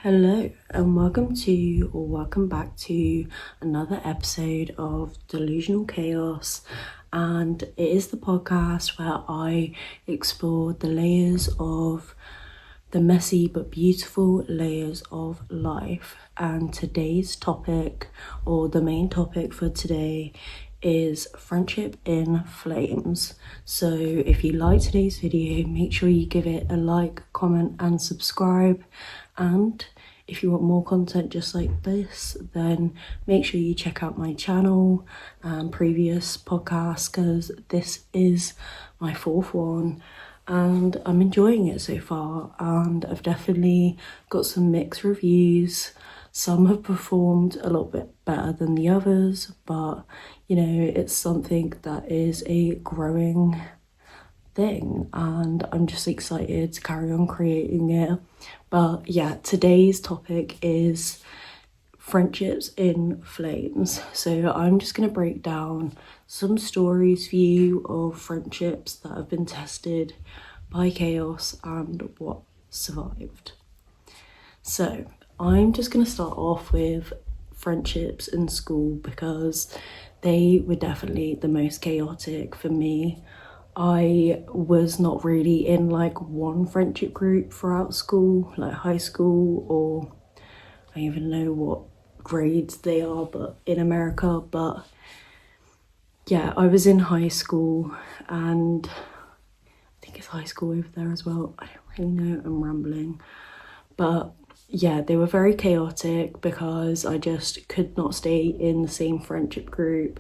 Hello and welcome back to another episode of Delusional Chaos, and it is the podcast where I explore the layers of the messy but beautiful layers of life. And today's topic, or the main topic for today, is friendship in flames. So if you like today's video, make sure you give it a like, comment and subscribe. And if you want more content just like this, then make sure you check out my channel and previous podcasts, because this is my fourth one and I'm enjoying it so far, and I've definitely got some mixed reviews. Some have performed a little bit better than the others, but you know, it's something that is a growing thing and I'm just excited to carry on creating it. But yeah, today's topic is friendships in flames. So I'm just going to break down some stories for you of friendships that have been tested by chaos and what survived. So I'm just going to start off with friendships in school because they were definitely the most chaotic for me. I was not really in like one friendship group throughout school, like high school, or I don't even know what grades they are, but in America. But yeah, I was in high school, and I think it's high school over there as well. I don't really know, I'm rambling. But yeah, they were very chaotic because I just could not stay in the same friendship group.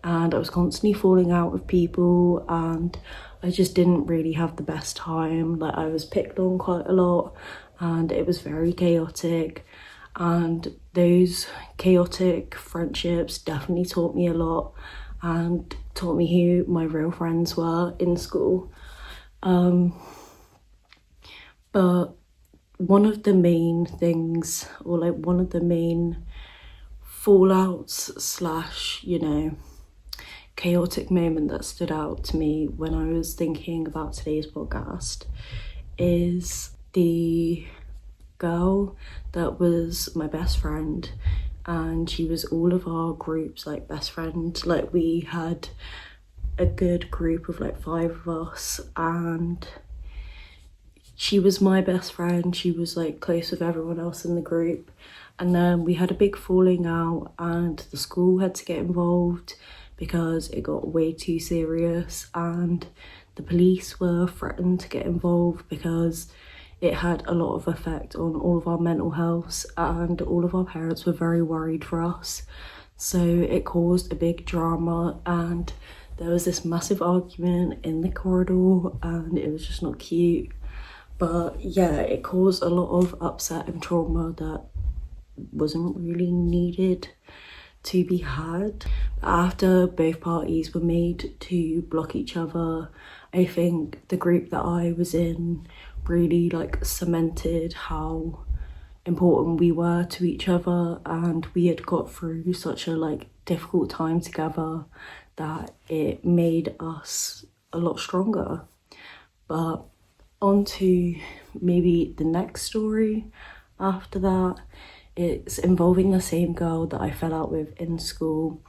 And I was constantly falling out with people and I just didn't really have the best time. Like, I was picked on quite a lot and it was very chaotic, and those chaotic friendships definitely taught me a lot and taught me who my real friends were in school. But one of the main things, or like one of the main fallouts slash, you know, chaotic moment that stood out to me when I was thinking about today's podcast is the girl that was my best friend, and she was all of our groups like best friend. Like, we had a good group of like 5 of us and she was my best friend. She was like close with everyone else in the group, and then we had a big falling out and the school had to get involved because it got way too serious, and the police were threatened to get involved because it had a lot of effect on all of our mental health, and all of our parents were very worried for us. So it caused a big drama and there was this massive argument in the corridor and it was just not cute. But yeah, it caused a lot of upset and trauma that wasn't really needed to be had. After both parties were made to block each other, I think the group that I was in really like cemented how important we were to each other, and we had got through such a like difficult time together that it made us a lot stronger. But on to maybe the next story after that. It's involving the same girl that I fell out with in school,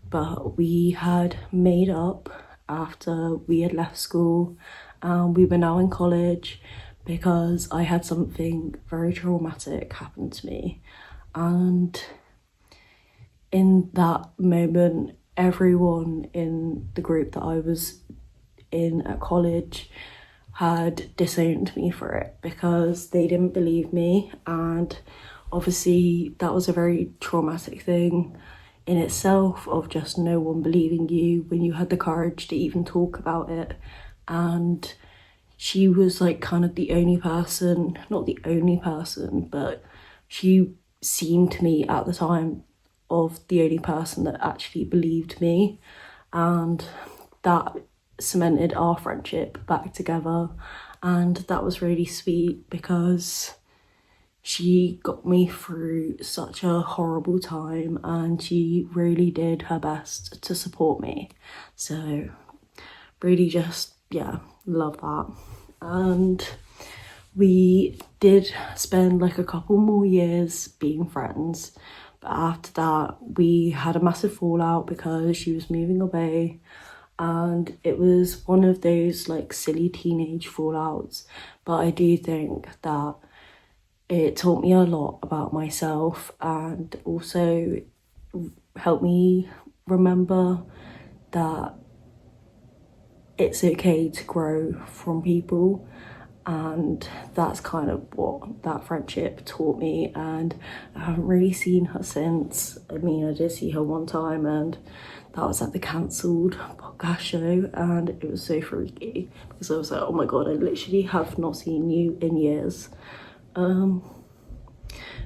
but we had made up after we had left school and we were now in college because I had something very traumatic happen to me. And in that moment, everyone in the group that I was in at college had disowned me for it because they didn't believe me, and obviously that was a very traumatic thing in itself, of just no one believing you when you had the courage to even talk about it. And she was like kind of the only person, not the only person, but she seemed to me at the time of the only person that actually believed me, and that cemented our friendship back together. And that was really sweet because she got me through such a horrible time and she really did her best to support me. So really just, yeah, love that. And We did spend like a couple more years being friends, but after that we had a massive fallout because she was moving away, and it was one of those like silly teenage fallouts. But I do think that it taught me a lot about myself and also helped me remember that it's okay to grow from people, and that's kind of what that friendship taught me. And I haven't really seen her since. I mean, I did see her one time, and that was at the cancelled podcast show, and it was so freaky because I was like, oh my god, I literally have not seen you in years. But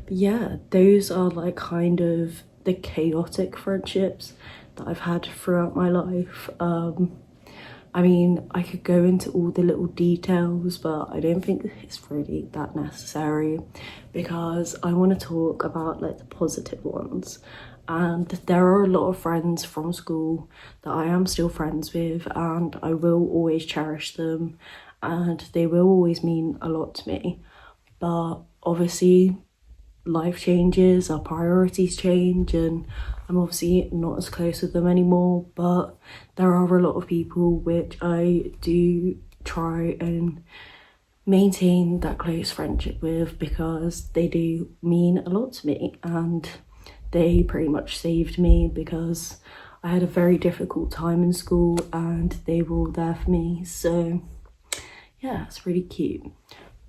yeah, those are like kind of the chaotic friendships that I've had throughout my life. I mean, I could go into all the little details, but I don't think it's really that necessary because I want to talk about like the positive ones. And there are a lot of friends from school that I am still friends with, and I will always cherish them, and they will always mean a lot to me. But obviously life changes, our priorities change, and I'm obviously not as close with them anymore. But there are a lot of people which I do try and maintain that close friendship with because they do mean a lot to me, and they pretty much saved me because I had a very difficult time in school and they were all there for me. So yeah, it's really cute.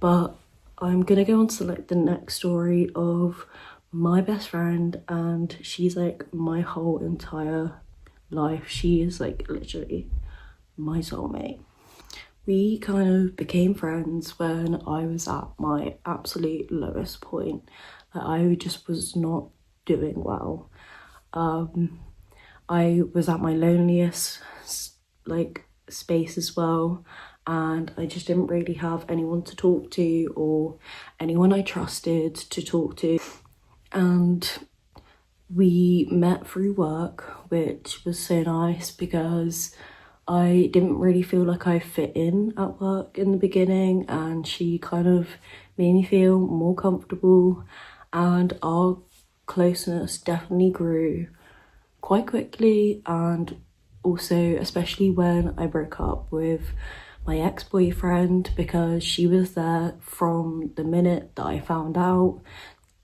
But I'm gonna go on to like the next story of my best friend, and she's like my whole entire life. She is like literally my soulmate. We kind of became friends when I was at my absolute lowest point. I just was not doing well. I was at my loneliest like space as well, and I just didn't really have anyone to talk to or anyone I trusted to talk to. And we met through work, which was so nice because I didn't really feel like I fit in at work in the beginning, and she kind of made me feel more comfortable, and our closeness definitely grew quite quickly. And also especially when I broke up with my ex-boyfriend, because she was there from the minute that I found out,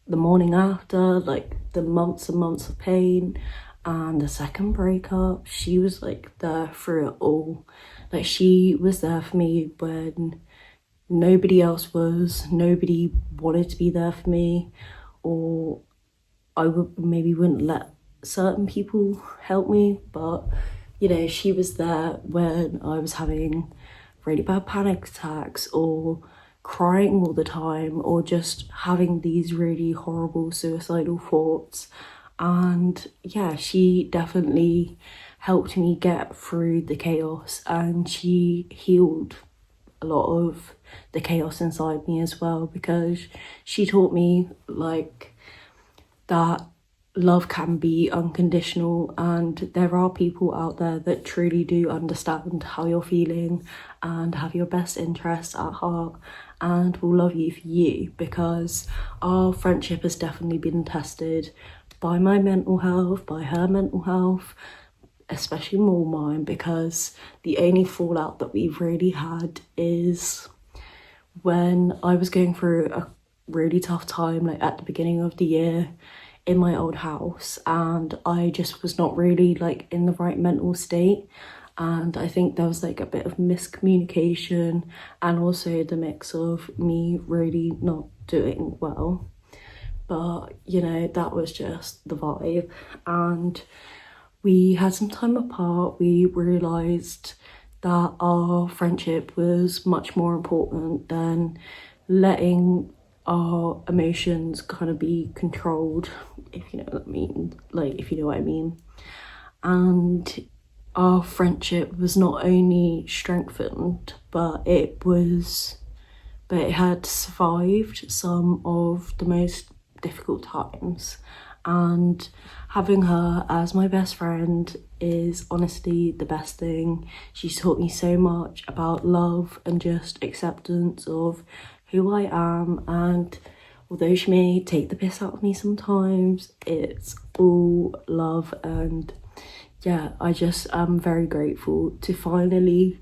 the morning after, like the months and months of pain, and the second breakup. She was like there through it all. Like she was there for me when nobody else was. Nobody wanted to be there for me, or I maybe wouldn't let certain people help me. But you know, she was there when I was having really bad panic attacks or crying all the time or just having these really horrible suicidal thoughts. And yeah, she definitely helped me get through the chaos, and she healed a lot of the chaos inside me as well, because she taught me like that love can be unconditional, and there are people out there that truly do understand how you're feeling and have your best interests at heart and will love you for you. Because our friendship has definitely been tested by my mental health, by her mental health, especially more mine, because the only fallout that we've really had is when I was going through a really tough time, like at the beginning of the year in my old house, and I just was not really like in the right mental state. And I think there was like a bit of miscommunication, and also the mix of me really not doing well. But you know, that was just the vibe. And we had some time apart. We realised that our friendship was much more important than letting our emotions kind of be controlled, if you know what I mean, like if you know what I mean. And our friendship was not only strengthened, but it had survived some of the most difficult times. And having her as my best friend is honestly the best thing. She's taught me so much about love and just acceptance of who I am, and although she may take the piss out of me sometimes, it's all love. And yeah, I just am very grateful to finally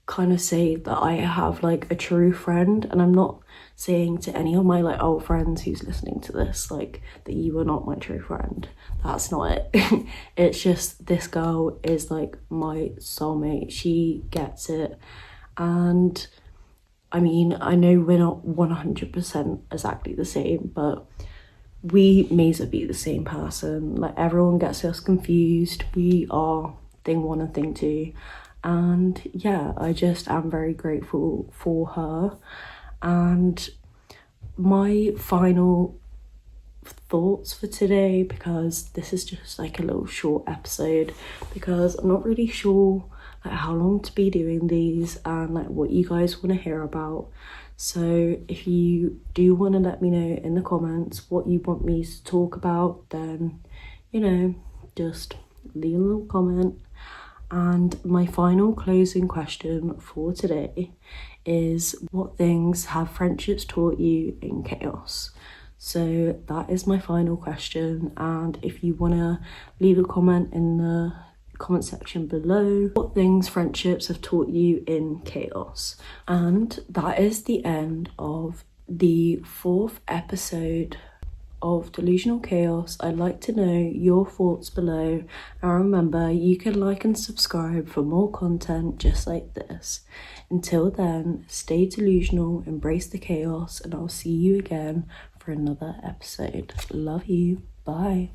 kind of say that I have like a true friend. And I'm not saying to any of my like old friends who's listening to this like that you are not my true friend. That's not it. It's just this girl is like my soulmate. She gets it. And I mean, I know we're not 100% exactly the same, but we may as well be the same person. Like, everyone gets us confused. We are thing one and thing two. And yeah, I just am very grateful for her. And my final thoughts for today, because this is just like a little short episode, because I'm not really sure like how long to be doing these and like what you guys want to hear about. So if you do want to let me know in the comments what you want me to talk about, then just leave a little comment. And my final closing question for today is, what things have friendships taught you in chaos? So that is my final question. And if you want to leave a comment in the comment section below, what things friendships have taught you in chaos. And that is the end of the 4th episode of Delusional Chaos. I'd like to know your thoughts below, and remember, you can like and subscribe for more content just like this. Until then, stay delusional, embrace the chaos, and I'll see you again for another episode. Love you. Bye.